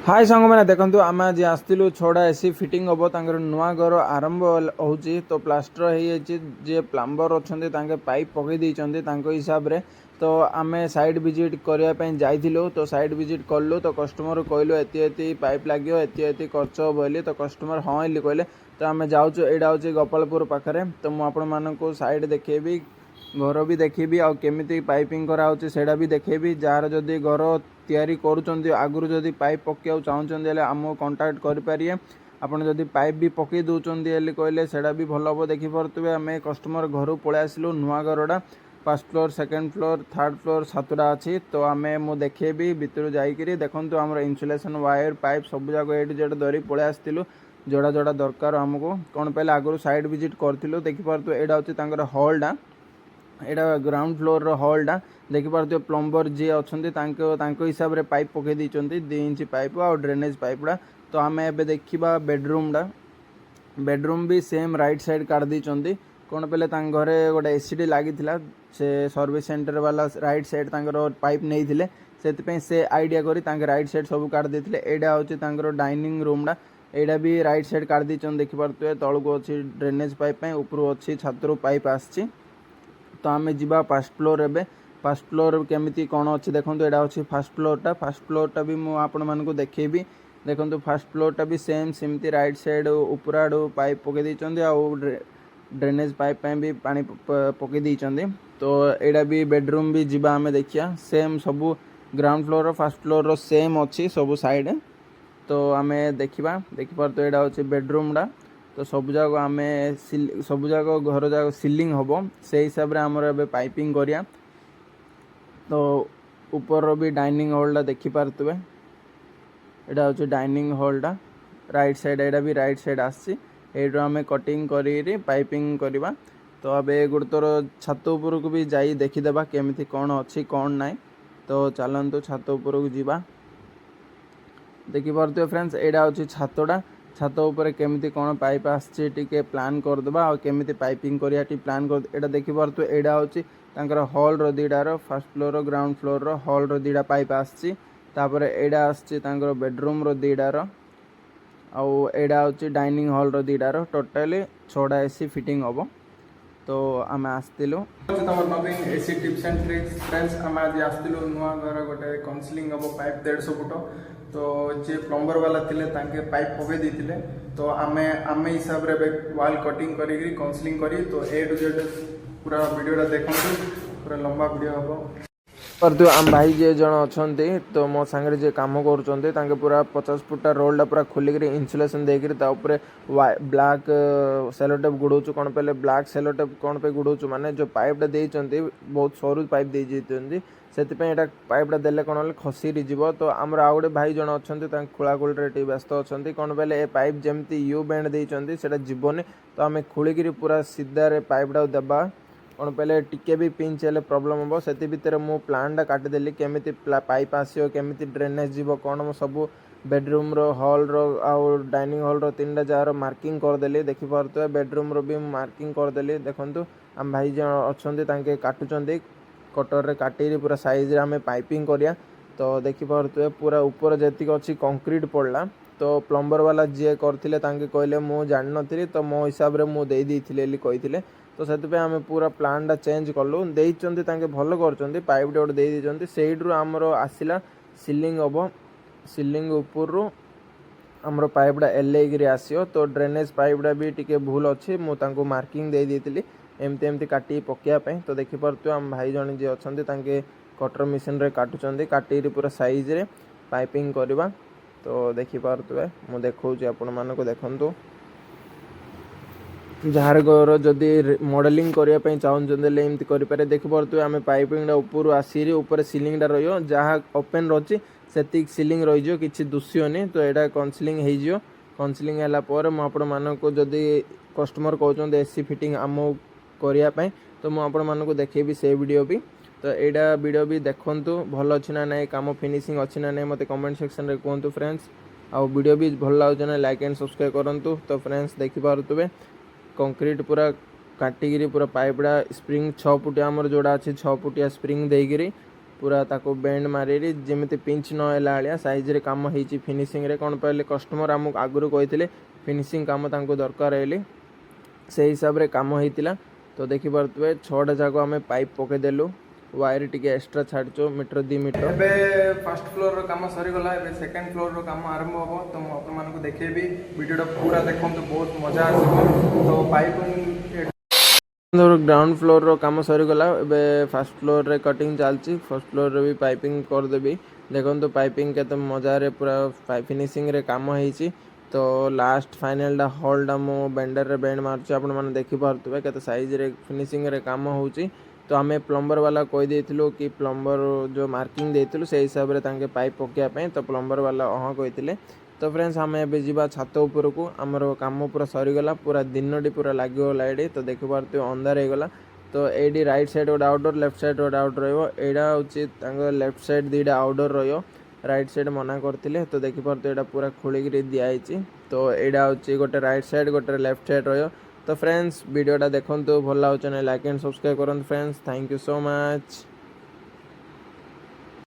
हाय सांग मैंने देखो आम आज आसलु छड़ा एसी फिटिंग हम तर नुआ घर आरंभ हो तो प्लास्टर हो जे प्लम्बर अच्छा पाइप पकई हिसाब से तो आम साइड विजिट करने जाइलु तो साइड विजिट कलु तो कस्टमर कहलु एति पाइप लगे एति खर्च बोली तो कस्टमर हाँ कहले तो आम जाऊँ यहाँ हूँ गोपालपुर पाखे तो मुझे साइड देखेबी घर भी देखी आमती पाइपिंग कराऊँच से भी देखी जार जदि घर तैयारी करुँच आगुरी जदि पाइप पकड़ चाहते आमको कंटाक्ट करेंगे आपड़ जदि पाइप भी पकई दौरान कहले से भी भल हम देखिपे आम कस्टमर घर पलि आसलु नुआ घरटा first floor second floor third floor सातटा अच्छी तो आम मु देखेबी भितर जाकि देखूँ आम इन्सुलेशन वायर पाइप सब जाक ए टू जेड धरी पलि आसलु जोड़ा जोड़ा दरकार आमको कौन पहले आगुरी साइड विजिट करूँ देखिपे यहाँ हूँ हॉलटा यहाँ ग्राउंड फ्लोर हॉलटा देखिपे प्लम्बर जी अच्छा हिसाब से पाइप पकई देते 2 इंच पाइप आ ड्रेनेज पाइपटा तो आम एवं देखा बेडरूमटा बेडरूम भी सेम राइट साइड काट देते कौन पहले घरे गोटे एसीडी लगी से सर्विस सेंटर वाला राइट साइड पाइप नहीं से आइडिया करी राइट साइड सब काट देते यहाँ हूँ डाइनिंग रूमटा यहाँ भी राइट साइड काट देते देखिपे तौक अच्छी ड्रेनेज पाइप उपरू अच्छी छातर पाइप आसी तो आम जा फर्स्ट फ्लोर एवं फर्स्ट फ्लोर केमी कौन अच्छी देखो यहाँ अच्छी फर्स्ट फ्लोरटा भी मुझे देखेबी देखो फर्स्ट फ्लोरटा भी सेम सेमती राइट साइड ऊपर आड़ू पाइप पकई देते आउ ड्रेनेज पाइप भी पानी पकई देते तो यहाँ भी बेडरूम भी जीवा आम देखिया सेम सबू ground floor first floor same अच्छी सबू साइड तो आम देखा देखिपार तो यहाँ हूँ बेडरूमटा तो सब जाक आम सब जाक घर जाक सिलिंग हम से हिसाब से आमर ए पाइपिंग करिया तो ऊपर भी डाइनिंग हॉलटा देखिपारे यहाँ हूँ डाइनिंग हॉलटा राइट साइड यहाँ भी राइट साइड आसी आम कटिंग करी पाइपिंग करवा तो अबे गोटे थोर छात उपर को भी जाई देखीदेबा केमिति कौन अच्छी कौन नाई तो चलतु छात उपर को जीवा देखिपे फ्रेंड्स यहाँ हूँ छातटा छात उपर केमिति कौन पाइप आसचे टिके प्लान करदेबा आ केमिति पाइपिंग करिया टी प्लान कर एटा देखिपे यहाँ हूँ तांकर हॉल रो दीडार फर्स्ट फ्लोर ग्राउंड फ्लोर रो हॉल रो दीडा पाइप आसची तापरे एडा आसची तांकर बेडरूम रो दीडार आउ एडा हूँ डाइनिंग हॉल रो दीडार टोटाली 6टा एसी फिटिंग हम तो आम आसलु तुम Naveen AC tips and tricks friends आम आज आसलु नुआ घर गोटे काउनसिलिंग हम पाइप 150 फुट तो जे प्लम्बर वाला थिले तांके पाइप पकई देथिले तो आमे हिसाब रे वाल कटिंग करी काउनसिलिंग करी तो ए टू जेड पूरा वीडियोटा देखंतु पूरा लंबा वीडियो हम पर तो आम भाई जे जन अच्छा तो मो सांगे जे काम कर पूरा 50 फुटा रोलटा पूरा खोलिक इन्सुलेसन देकर ब्लैक सेलोटेप गुड़ाऊँ कौन पहले ब्लैक सेलोटेप कौन पे गुड़ाऊँ माने जो पाइपटा देते बहुत सरू पाइप देते से पाइपटा देले कौन खसी जीव तो आमर आउ गए भाई जन अच्छा खोलाखोली व्यस्त अच्छा कौन पहले ए पाइप जमती यू बैंड देते से जीवनी तो आम खोलिकी पूरा सीधार पाइपटा देवा कौन पहले टिके भी पिंच हेल्ले प्रोब्लेम हम से भितर मु प्लानटा काटिदेली केमी पाइप आसो केमी ड्रेनेज जीव कौन सब बेडरूम रो हॉल रो आउ डाइनिंग हॉल रो 3टा जार मार्किंग करदेली देखिपे बेडरूम रो भी मार्किंग करदेली देखंतु आम भाई जन अच्छा काटुचंदी कटर रे काटी पूरा साइज आम पाइपिंग करिया तो देखिपे पूरा ऊपर जी अच्छी कंक्रीट पड़ला तो प्लम्बर वाला जी करथिले तांके कहले मु जान नथि तो मो हिसाब रे मु देई देथिले कहिथिले तो से आम पूरा प्लानटा चेंज कलु देइचंती तांके भल करचंती पाइप गोटे दे देइचंती सेइड्रु आमर आसिला सिलिंग हम सिलिंग उपरु आमर पाइपटा एल्लेगिरी आसियो तो ड्रेनेज पाइपटा भी टिके भूल अच्छी मु तांको मार्किंग दे देइतिली एमती एमती काटी पकेया तो देखिपे आम भाई जन जी अच्छा तांके कटर मिशन रे काटुचंती काटी पूरा साइज रे पाइपिंग करवा तो देखिपे मु देखौची आपण मानको देखंतु जार घर जदि मॉडलिंग करने चाहते एमती करें देखिपे आम पाइपिंग ऊपर आसी ऊपर सिलिंगटा रही जहाँ ओपन रही से सिलिंग रही किसी दुष्यनी तो यहाँ काउनसिलिंग हो काउनसिलिंग है मुझे जदि कस्टमर कहते एसी फिटिंग आम करने तो मुझे देखेबी से वीडियो भी तो यहाँ वीडियो भी देखूँ भल अच्छी ना ना कम फिनिशिंग अच्छी ना ना मत कमेंट सेक्शन में कहतु फ्रेंड्स आउ वीडियो भी भल लगे ना लाइक एंड सब्सक्राइब करूँ तो फ्रेंड्स देखिपे कंक्रीट पूरा काटिकी पूरा पाइपटा स्प्रिंग 6 फुटिया आमर जोड़ा अच्छे 6 फुटिया स्प्रिंग देकर पूरा ताको बेंड मारी जमी पिंच नहला भाया सैज्रे कम हो फिनिशिंग रे कौन पाइले कस्टमर आमको आगुरी कहते फिनिशिंग कम तांको दरकार है से हिसाब रे कम होता। तो देखिपे 6टा जाक आम पाइप पकईदेलु वायर टी एक्सट्रा छाड़चु मीटर 2 मीटर। एबे फर्स्ट फ्लोर रो काम सरीगला एबे सेकंड फ्लोर रो काम आरंभ हो तो मु आपन मानको देखेबी वीडियोटा पूरा देखो तो बहुत मजा आसो। तो पाइप ग्राउंड फ्लोर रो काम सरीगला एबे फर्स्ट फ्लोर रे कटिंग चलची फर्स्ट फ्लोर रे भी पाइपिंग कर देबी देखो तो पाइपिंग केते मजा रे पूरा फिनिशिंग रे काम होईची। तो लास्ट फाइनल दा होल दा मो बेंडर रे बेंड मारछु आपन माने देखि पारतबे केते साइज रे फिनिशिंग रे काम होउची। तो आम प्लम्बर वाला कही देथिलु कि प्लम्बर जो मार्किंग देथिलु से हिसाब रे तांके पाइप पकिया पे तो प्लम्बर वाला कहिथिले। तो फ्रेंड्स आम एबे जीवा छात ऊपर को आमर काम पूरा सरीगला पूरा दिनटी पूरा लगिगला ये तो देखि पारतबे अंधार हो गला। तो ये राइट साइड गोटे आउटडोर लेफ्ट साइड गोटे आउटडोर रहा हूँ लेफ्ट साइड 2टा आउटडोर रहा राइट साइड मना करते तो देखिपे यहाँ पूरा खोलिक दिखाई। तो यहाँ हूँ गोटे राइट साइड गोटे लेफ्ट साइड रहा। तो फ्रेंड्स वीडियोटा देखो भल लगे लाइक एंड सब्सक्राइब करूँ friends thank you so much.